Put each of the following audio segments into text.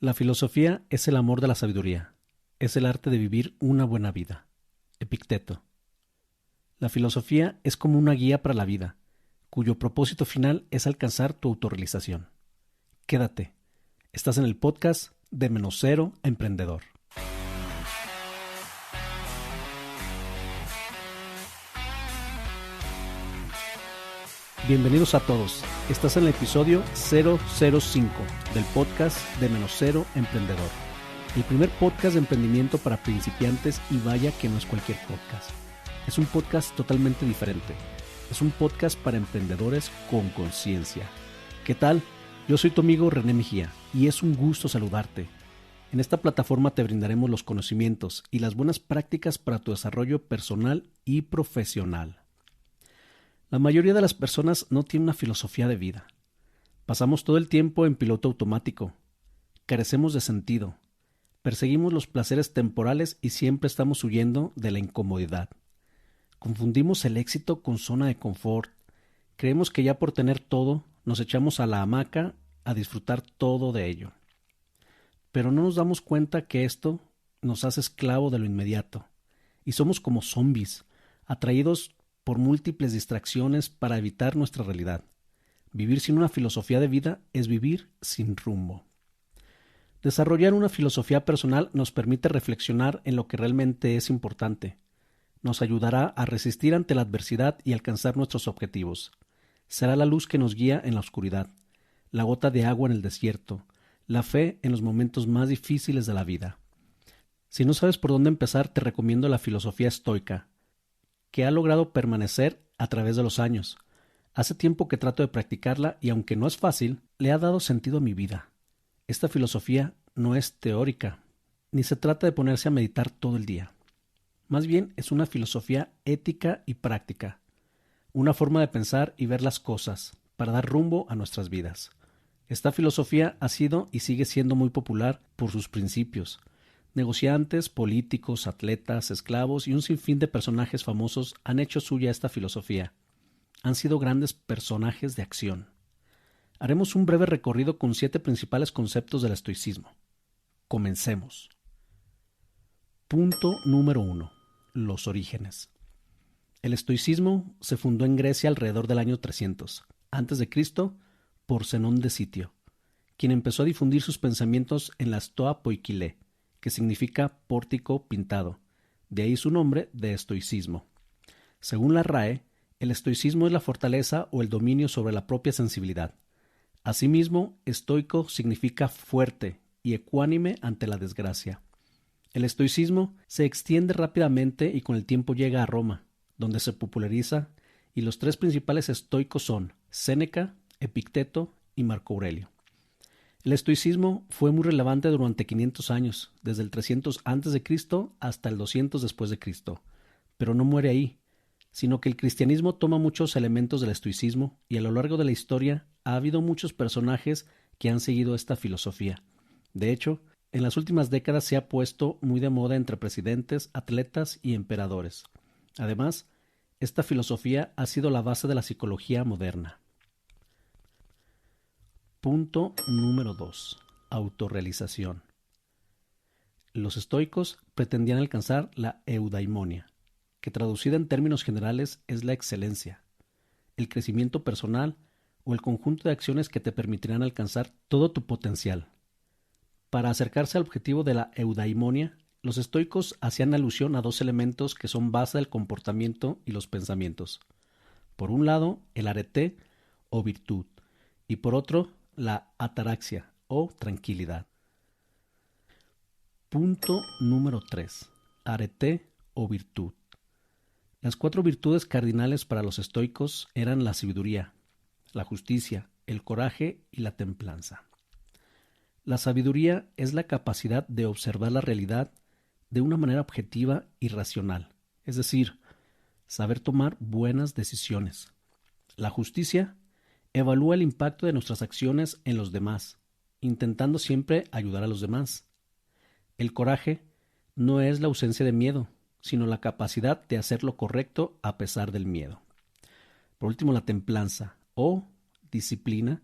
La filosofía es el amor de la sabiduría, es el arte de vivir una buena vida. Epicteto. La filosofía es como una guía para la vida, cuyo propósito final es alcanzar tu autorrealización. Quédate, estás en el podcast de Menos Cero a Emprendedor. Bienvenidos a todos, estás en el episodio 005 del podcast de Menos Cero Emprendedor. El primer podcast de emprendimiento para principiantes y vaya que no es cualquier podcast. Es un podcast totalmente diferente. Es un podcast para emprendedores con conciencia. ¿Qué tal? Yo soy tu amigo René Mejía y es un gusto saludarte. En esta plataforma te brindaremos los conocimientos y las buenas prácticas para tu desarrollo personal y profesional. La mayoría de las personas no tiene una filosofía de vida. Pasamos todo el tiempo en piloto automático. Carecemos de sentido. Perseguimos los placeres temporales y siempre estamos huyendo de la incomodidad. Confundimos el éxito con zona de confort. Creemos que ya por tener todo, nos echamos a la hamaca a disfrutar todo de ello. Pero no nos damos cuenta que esto nos hace esclavo de lo inmediato. Y somos como zombies, atraídos por múltiples distracciones para evitar nuestra realidad. Vivir sin una filosofía de vida es vivir sin rumbo. Desarrollar una filosofía personal nos permite reflexionar en lo que realmente es importante. Nos ayudará a resistir ante la adversidad y alcanzar nuestros objetivos. Será la luz que nos guía en la oscuridad, la gota de agua en el desierto, la fe en los momentos más difíciles de la vida. Si no sabes por dónde empezar, te recomiendo la filosofía estoica, que ha logrado permanecer a través de los años. Hace tiempo que trato de practicarla y aunque no es fácil, le ha dado sentido a mi vida. Esta filosofía no es teórica, ni se trata de ponerse a meditar todo el día. Más bien es una filosofía ética y práctica, una forma de pensar y ver las cosas para dar rumbo a nuestras vidas. Esta filosofía ha sido y sigue siendo muy popular por sus principios. Negociantes, políticos, atletas, esclavos y un sinfín de personajes famosos han hecho suya esta filosofía. Han sido grandes personajes de acción. Haremos un breve recorrido con 7 principales conceptos del estoicismo. Comencemos. Punto número 1. Los orígenes. El estoicismo se fundó en Grecia alrededor del año 300 a.C. por Zenón de Sitio, quien empezó a difundir sus pensamientos en la Stoa Poikile, que significa pórtico pintado, de ahí su nombre de estoicismo. Según la RAE, el estoicismo es la fortaleza o el dominio sobre la propia sensibilidad. Asimismo, estoico significa fuerte y ecuánime ante la desgracia. El estoicismo se extiende rápidamente y con el tiempo llega a Roma, donde se populariza, y los 3 principales estoicos son Séneca, Epicteto y Marco Aurelio. El estoicismo fue muy relevante durante 500 años, desde el 300 a.C. hasta el 200 después de Cristo, pero no muere ahí, sino que el cristianismo toma muchos elementos del estoicismo y a lo largo de la historia ha habido muchos personajes que han seguido esta filosofía. De hecho, en las últimas décadas se ha puesto muy de moda entre presidentes, atletas y emperadores. Además, esta filosofía ha sido la base de la psicología moderna. Punto número 2. Autorrealización. Los estoicos pretendían alcanzar la eudaimonia, que traducida en términos generales es la excelencia, el crecimiento personal o el conjunto de acciones que te permitirán alcanzar todo tu potencial. Para acercarse al objetivo de la eudaimonia, los estoicos hacían alusión a 2 elementos que son base del comportamiento y los pensamientos. Por un lado, el arete o virtud, y por otro, la ataraxia o tranquilidad. Punto número 3. Arete o virtud. Las 4 virtudes cardinales para los estoicos eran la sabiduría, la justicia, el coraje y la templanza. La sabiduría es la capacidad de observar la realidad de una manera objetiva y racional, es decir, saber tomar buenas decisiones. La justicia evalúa el impacto de nuestras acciones en los demás, intentando siempre ayudar a los demás. El coraje no es la ausencia de miedo, sino la capacidad de hacer lo correcto a pesar del miedo. Por último, la templanza o disciplina,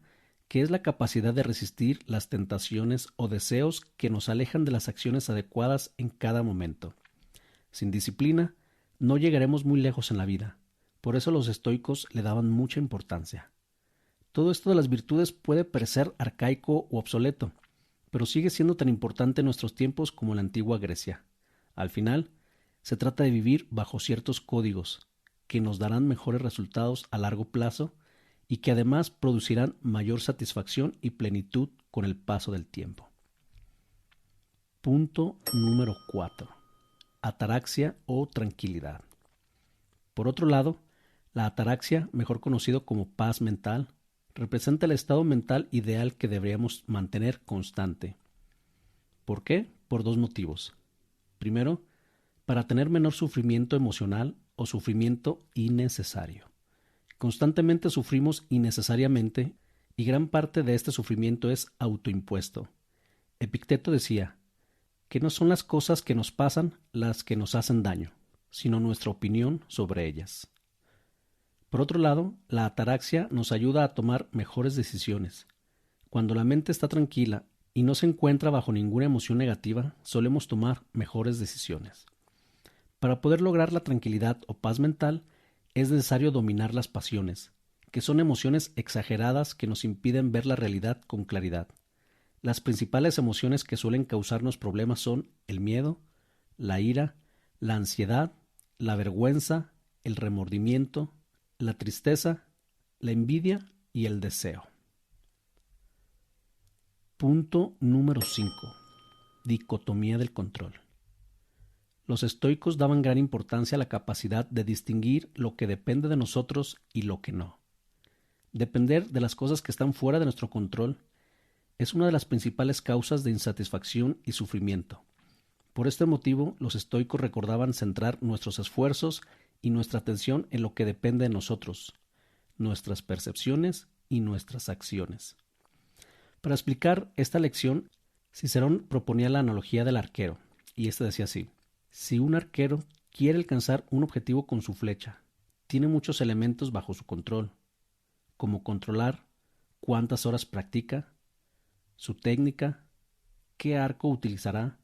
que es la capacidad de resistir las tentaciones o deseos que nos alejan de las acciones adecuadas en cada momento. Sin disciplina, no llegaremos muy lejos en la vida. Por eso los estoicos le daban mucha importancia. Todo esto de las virtudes puede parecer arcaico o obsoleto, pero sigue siendo tan importante en nuestros tiempos como en la antigua Grecia. Al final, se trata de vivir bajo ciertos códigos que nos darán mejores resultados a largo plazo y que además producirán mayor satisfacción y plenitud con el paso del tiempo. Punto número 4. Ataraxia o tranquilidad. Por otro lado, la ataraxia, mejor conocido como paz mental, representa el estado mental ideal que deberíamos mantener constante. ¿Por qué? Por dos motivos. Primero, para tener menor sufrimiento emocional o sufrimiento innecesario. Constantemente sufrimos innecesariamente y gran parte de este sufrimiento es autoimpuesto. Epicteto decía que no son las cosas que nos pasan las que nos hacen daño, sino nuestra opinión sobre ellas. Por otro lado, la ataraxia nos ayuda a tomar mejores decisiones. Cuando la mente está tranquila y no se encuentra bajo ninguna emoción negativa, solemos tomar mejores decisiones. Para poder lograr la tranquilidad o paz mental, es necesario dominar las pasiones, que son emociones exageradas que nos impiden ver la realidad con claridad. Las principales emociones que suelen causarnos problemas son el miedo, la ira, la ansiedad, la vergüenza, el remordimiento, la tristeza, la envidia y el deseo. Punto número 5. Dicotomía del control. Los estoicos daban gran importancia a la capacidad de distinguir lo que depende de nosotros y lo que no. Depender de las cosas que están fuera de nuestro control es una de las principales causas de insatisfacción y sufrimiento. Por este motivo, los estoicos recordaban centrar nuestros esfuerzos y nuestra atención en lo que depende de nosotros, nuestras percepciones y nuestras acciones. Para explicar esta lección, Cicerón proponía la analogía del arquero, y este decía así: si un arquero quiere alcanzar un objetivo con su flecha, tiene muchos elementos bajo su control, como controlar cuántas horas practica, su técnica, qué arco utilizará,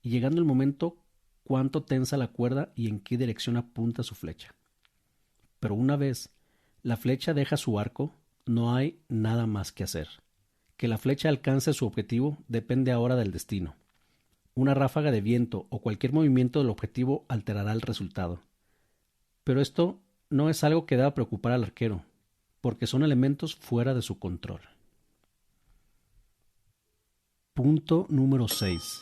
y llegando el momento, cuánto tensa la cuerda y en qué dirección apunta su flecha. Pero una vez la flecha deja su arco, no hay nada más que hacer. Que la flecha alcance su objetivo depende ahora del destino. Una ráfaga de viento o cualquier movimiento del objetivo alterará el resultado. Pero esto no es algo que deba preocupar al arquero, porque son elementos fuera de su control. Punto número 6.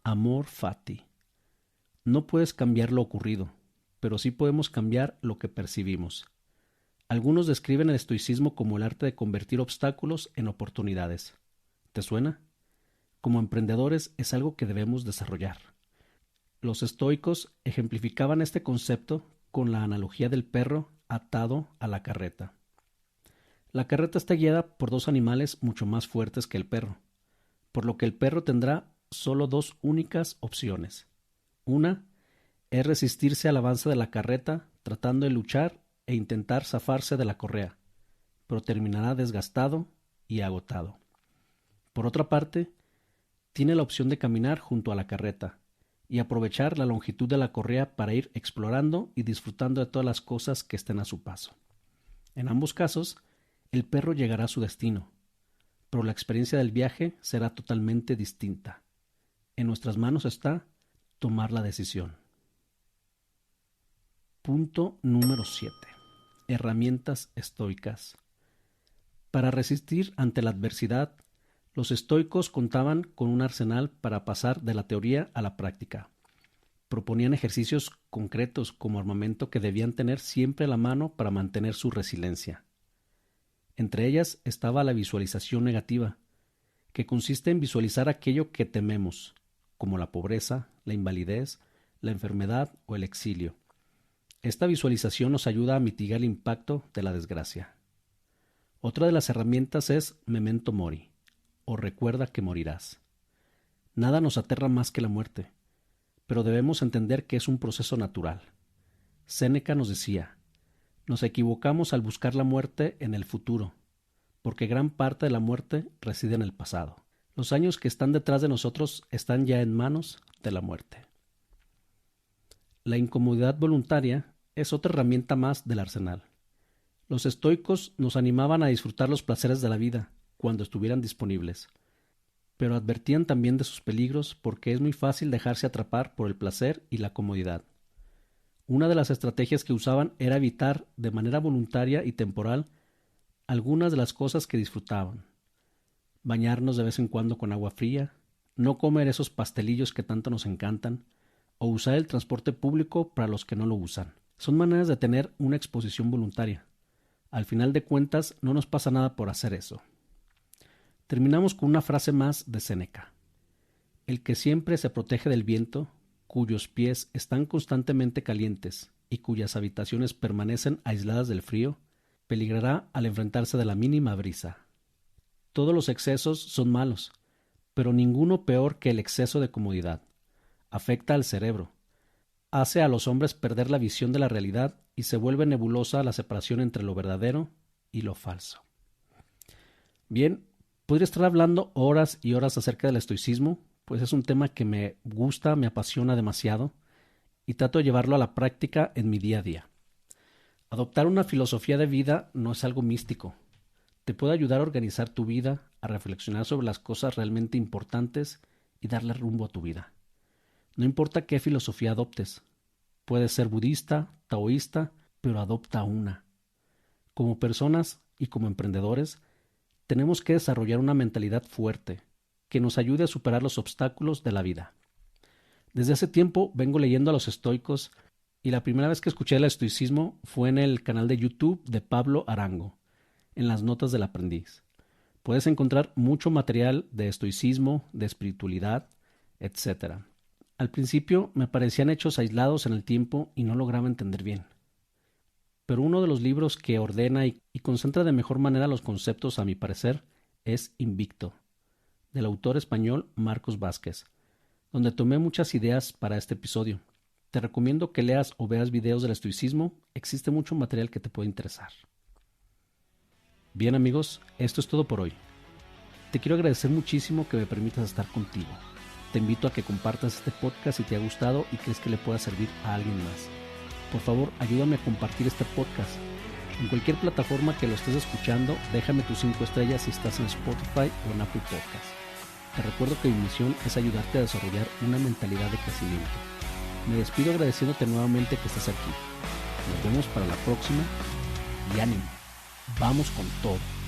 Amor fati. No puedes cambiar lo ocurrido, pero sí podemos cambiar lo que percibimos. Algunos describen el estoicismo como el arte de convertir obstáculos en oportunidades. ¿Te suena? Como emprendedores es algo que debemos desarrollar. Los estoicos ejemplificaban este concepto con la analogía del perro atado a la carreta. La carreta está guiada por dos animales mucho más fuertes que el perro, por lo que el perro tendrá solo dos únicas opciones. Una es resistirse al avance de la carreta tratando de luchar e intentar zafarse de la correa, pero terminará desgastado y agotado. Por otra parte, tiene la opción de caminar junto a la carreta y aprovechar la longitud de la correa para ir explorando y disfrutando de todas las cosas que estén a su paso. En ambos casos, el perro llegará a su destino, pero la experiencia del viaje será totalmente distinta. En nuestras manos está tomar la decisión. Punto número 7. Herramientas estoicas. Para resistir ante la adversidad, los estoicos contaban con un arsenal para pasar de la teoría a la práctica. Proponían ejercicios concretos como armamento que debían tener siempre a la mano para mantener su resiliencia. Entre ellas estaba la visualización negativa, que consiste en visualizar aquello que tememos, como la pobreza, la invalidez, la enfermedad o el exilio. Esta visualización nos ayuda a mitigar el impacto de la desgracia. Otra de las herramientas es memento mori, o recuerda que morirás. Nada nos aterra más que la muerte, pero debemos entender que es un proceso natural. Séneca nos decía: nos equivocamos al buscar la muerte en el futuro, porque gran parte de la muerte reside en el pasado. Los años que están detrás de nosotros están ya en manos de la muerte. La incomodidad voluntaria es otra herramienta más del arsenal. Los estoicos nos animaban a disfrutar los placeres de la vida cuando estuvieran disponibles, pero advertían también de sus peligros porque es muy fácil dejarse atrapar por el placer y la comodidad. Una de las estrategias que usaban era evitar de manera voluntaria y temporal algunas de las cosas que disfrutaban. Bañarnos de vez en cuando con agua fría, no comer esos pastelillos que tanto nos encantan, o usar el transporte público para los que no lo usan. Son maneras de tener una exposición voluntaria. Al final de cuentas, no nos pasa nada por hacer eso. Terminamos con una frase más de Séneca. El que siempre se protege del viento, cuyos pies están constantemente calientes y cuyas habitaciones permanecen aisladas del frío, peligrará al enfrentarse de la mínima brisa. Todos los excesos son malos, pero ninguno peor que el exceso de comodidad. Afecta al cerebro, hace a los hombres perder la visión de la realidad y se vuelve nebulosa la separación entre lo verdadero y lo falso. Bien, podría estar hablando horas y horas acerca del estoicismo, pues es un tema que me gusta, me apasiona demasiado y trato de llevarlo a la práctica en mi día a día. Adoptar una filosofía de vida no es algo místico. Te puede ayudar a organizar tu vida, a reflexionar sobre las cosas realmente importantes y darle rumbo a tu vida. No importa qué filosofía adoptes. Puede ser budista, taoísta, pero adopta una. Como personas y como emprendedores, tenemos que desarrollar una mentalidad fuerte que nos ayude a superar los obstáculos de la vida. Desde hace tiempo vengo leyendo a los estoicos y la primera vez que escuché el estoicismo fue en el canal de YouTube de Pablo Arango, en las notas del aprendiz. Puedes encontrar mucho material de estoicismo, de espiritualidad, etc. Al principio me parecían hechos aislados en el tiempo y no lograba entender bien. Pero uno de los libros que ordena y concentra de mejor manera los conceptos, a mi parecer, es Invicto, del autor español Marcos Vázquez, donde tomé muchas ideas para este episodio. Te recomiendo que leas o veas videos del estoicismo, existe mucho material que te puede interesar. Bien amigos, esto es todo por hoy. Te quiero agradecer muchísimo que me permitas estar contigo. Te invito a que compartas este podcast si te ha gustado y crees que le pueda servir a alguien más. Por favor, ayúdame a compartir este podcast. En cualquier plataforma que lo estés escuchando, déjame tus 5 estrellas si estás en Spotify o en Apple Podcast. Te recuerdo que mi misión es ayudarte a desarrollar una mentalidad de crecimiento. Me despido agradeciéndote nuevamente que estés aquí. Nos vemos para la próxima y ánimo. Vamos con todo.